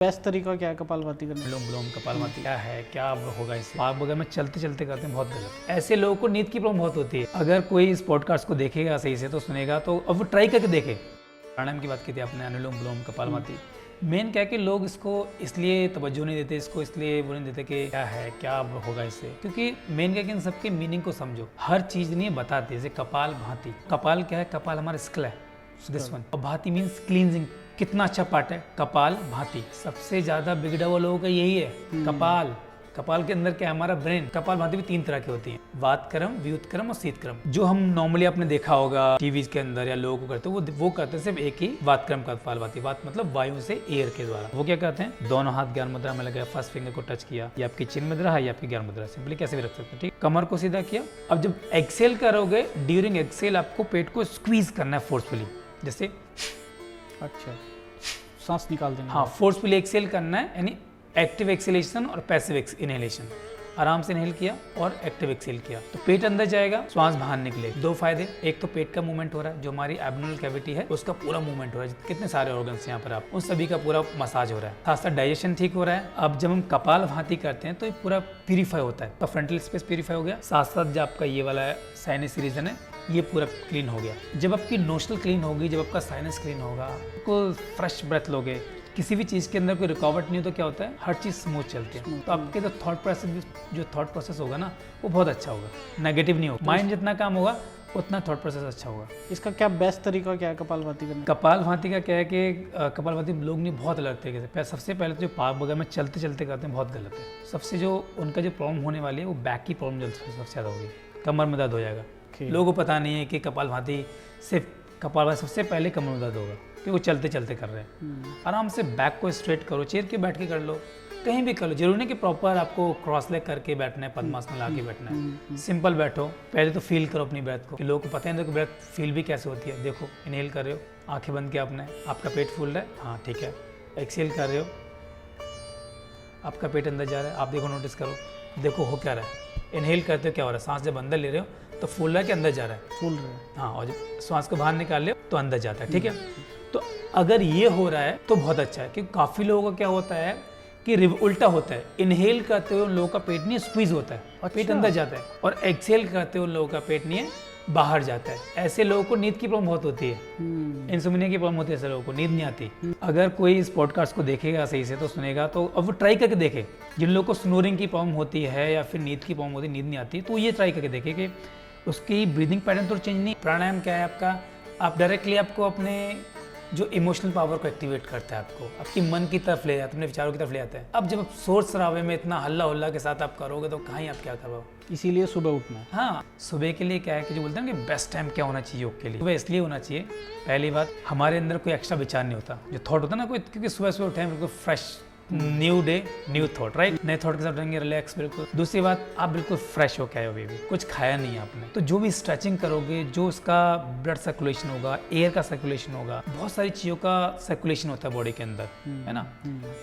Best तरीका क्या है कपालभाति करने का? अनुलोम विलोम कपालभाति क्या है, क्या होगा इससे? आप अगर मैं चलते चलते करते हैं बहुत गलत। ऐसे लोगों को नींद की प्रॉब्लम बहुत होती है। अगर कोई इस पॉडकास्ट को देखेगा सही से तो सुनेगा, तो अब वो ट्राई करके देखे। प्राणायाम की बात की थी आपने, अनुलोम विलोम कपालभाति। मेन क्या है कि लोग इसको इसलिए तवज्जो नहीं देते, इसको इसलिए वो नहीं देते कि क्या है, क्या होगा इससे। क्योंकि मेन क्या है कि इन सबके मीनिंग को समझो। हर चीज नहीं बताती। जैसे कपाल भाति, कपाल क्या है? कपाल हमारा स्कल है, दिस वन। और भाति मीन्स क्लींजिंग। कितना अच्छा पार्ट है कपाल भाति। सबसे ज्यादा बिगड़ा हुआ लोगों का यही है, कपाल। कपाल के अंदर क्या है? हमारा ब्रेन। कपाल भाति भी 3 तरह की होती है, वातक्रम, व्युत्क्रम और शीतक्रम। जो हम नॉर्मली आपने देखा होगा टीवी के अंदर या लोगों को करते हैं, वो करते हैं सिर्फ एक ही वातक्रम कपाल भाति। वात मतलब वायु से एयर के द्वारा। वो क्या करते हैं? दोनों हाथ ज्ञान मुद्रा में लगाया, फर्स्ट फिंगर को टच किया, ये आपकी चिन्ह मुद्रा है, ये आपकी ज्ञान मुद्रा, सिंपली कैसे भी रख सकते हैं। ठीक, कमर को सीधा किया। अब जब एक्सेल करोगे, ड्यूरिंग एक्सेल आपको पेट को स्क्वीज करना है फोर्सफुली। जैसे अच्छा, सांस निकाल देना। हाँ, फोर्सफुली एक्सेल करना है, यानी एक्टिव एक्सेलेशन और पैसिव इनहेलेशन। आराम से इनहेल किया और एक्टिव एक्सेल किया तो पेट अंदर जाएगा, श्वास बाहर निकले। 2 फायदे, एक तो पेट का मूवमेंट हो रहा है, जो हमारी एब्डोमिनल कैविटी है उसका पूरा मूवमेंट हो रहा है। कितने सारे ऑर्गन्स यहाँ पर, आप उन सभी का पूरा मसाज हो रहा है। साथ साथ डाइजेशन ठीक हो रहा है। अब जब हम कपाल भाति करते हैं तो ये पूरा प्यूरीफाई होता है। तो फ्रंटल स्पेस प्यूरीफाई हो गया, साथ साथ जो आपका ये वाला साइनस रीजन है ये पूरा क्लीन हो गया। जब आपकी नोस्ट्रल क्लीन होगी, जब आपका साइनस क्लीन होगा, आपको फ्रेश ब्रेथ लोगे, किसी भी चीज़ के अंदर कोई रुकावट नहीं हो तो क्या होता है? हर चीज़ स्मूथ चलती है। तो आपके जो थॉट प्रोसेस होगा ना, वो बहुत अच्छा होगा, नेगेटिव नहीं होगा। माइंड जितना काम होगा उतना थॉट प्रोसेस अच्छा होगा। इसका क्या बेस्ट तरीका क्या है कपालभाति करने का? कपालभाति का क्या है कि कपालभाति लोग नहीं बहुत अलग तरीके से। सबसे पहले तो जो पाप वगैरह में चलते चलते करते हैं बहुत गलत है। सबसे जो उनका जो प्रॉब्लम होने वाली है वो बैक की प्रॉब्लम सबसे ज़्यादा होगी, कमर में दर्द हो जाएगा। लोगों को पता नहीं है कि कपालभाति सिर्फ कपालभाति सबसे पहले कमर में दर्द होगा कि वो चलते चलते कर रहे हैं। आराम से बैक को स्ट्रेट करो, चेयर के बैठ के कर लो, कहीं भी कर लो। जरूरी नहीं कि प्रॉपर आपको क्रॉस लेग करके बैठना है, पद्मासन ला के बैठना है। सिंपल बैठो, पहले तो फील करो अपनी ब्रेथ को, कि लोगों को पता है ना कि ब्रेथ फील भी कैसे होती है। देखो, इनहेल कर रहे हो, आंखें बंद किया आपने, आपका पेट फूल रहा है, हाँ ठीक है। एक्सेल कर रहे हो, आपका पेट अंदर जा रहा है, आप देखो, नोटिस करो, देखो हो क्या रहा है। इनहेल करते हो क्या हो रहा है? सांस जब अंदर ले रहे हो तो फूल रहा है कि अंदर जा रहा है? फूल रहा है। हाँ, और जब श्वास को बाहर निकाल ले तो अंदर जाता है। ठीक है, तो अगर ये हो रहा है तो बहुत अच्छा है। क्योंकि काफ़ी लोगों का क्या होता है कि उल्टा होता है। इनहेल करते हुए लोगों का पेट नहीं स्क्वीज होता है, अच्छा। पेट अंदर जाता है, और एक्सेल करते हुए लोगों का पेट नहीं है बाहर जाता है। ऐसे लोगों को नींद की प्रॉब्लम बहुत होती है, इंसोम्निया की प्रॉब्लम होती है। ऐसे लोगों को नींद नहीं आती। अगर कोई इस पॉडकास्ट को देखेगा सही से तो सुनेगा, तो अब वो ट्राई करके देखे। जिन लोगों को स्नोरिंग की प्रॉब्लम होती है या फिर नींद की प्रॉब्लम होती है, नींद नहीं आती, तो ये ट्राई करके देखे कि उसकी ब्रीदिंग पैटर्न तो चेंज नहीं। प्राणायाम क्या है आपका? आप डायरेक्टली आपको अपने जो इमोशनल पावर को एक्टिवेट करता है, आपको आपकी मन की तरफ ले जाता है, अपने विचारों की तरफ ले जाता है। अब जब आप शोर शराबे में इतना हल्ला उल्ला के साथ आप करोगे तो कहीं आप क्या करोगे? इसीलिए सुबह उठना है। हाँ, सुबह के लिए क्या है कि जो बोलते हैं कि बेस्ट टाइम क्या होना चाहिए योग के लिए? सुबह इसलिए होना चाहिए, पहली बात, हमारे अंदर कोई एक्स्ट्रा विचार नहीं होता, जो थॉट होता है ना कोई, क्योंकि सुबह सुबह उठे बिल्कुल fresh, new day new thought, right? नए थॉट के साथ रहेंगे, रिलैक्स बिल्कुल। दूसरी बात, आप बिल्कुल फ्रेश हो के आए हो, बेबी कुछ खाया नहीं है आपने, तो जो भी स्ट्रेचिंग करोगे, जो उसका ब्लड सर्कुलेशन होगा, एयर का सर्कुलेशन होगा, बहुत सारी चीज़ों का सर्कुलेशन होता है बॉडी के अंदर, है ना?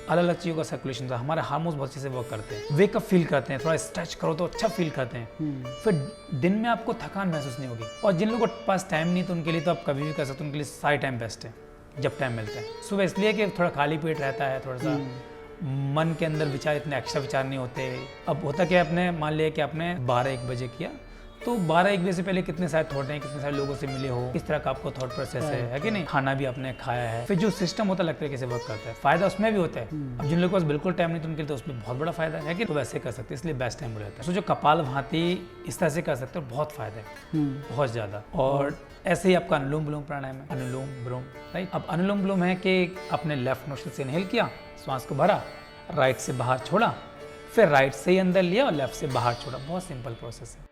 अलग अलग चीज़ों का सर्कुलेशन होता है। हमारे हार्मोन्स बहुत अच्छे से वर्क करते हैं। वेकअप फील करते हैं, थोड़ा स्ट्रेच करो तो अच्छा फील करते हैं। फिर दिन में आपको थकान महसूस नहीं होगी। और जिन लोगों के पास टाइम नहीं, तो उनके लिए तो आप कभी भी कर सकते हो। उनके लिए सारे टाइम बेस्ट है, जब टाइम मिलता है। सुबह इसलिए कि थोड़ा खाली पेट रहता है, थोड़ा सा मन के अंदर विचार, इतने एक्स्ट्रा विचार नहीं होते। अब होता क्या, आपने मान लिया कि आपने 12-1 बजे किया, तो 12-1 बजे से पहले कितने सारे थॉट हैं, कितने सारे लोगों से मिले हो, किस तरह का आपको थॉट प्रोसेस है कि नहीं? खाना भी आपने खाया है, फिर जो सिस्टम होता है लगता है कैसे वर्क करता है, फायदा उसमें भी होता है। अब जिन लोगों के पास बिल्कुल टाइम नहीं, तो उनके लिए तो उसमें बहुत बड़ा फायदा है कि तो वैसे कर सकते हैं, इसलिए बेस्ट टाइम हो जाता है। तो जो कपालभाति इस तरह से कर सकते हो, बहुत फायदा है, बहुत ज़्यादा। और ऐसे ही आपका अनुलोम विलोम प्राणायाम है, अनुलोम विलोम, राइट? अब अनुलोम विलोम है कि आपने लेफ्ट नोस्ट्रिल से इनहेल किया, श्वास को भरा, राइट से बाहर छोड़ा, फिर राइट से ही अंदर लिया और लेफ्ट से बाहर छोड़ा। बहुत सिंपल प्रोसेस है।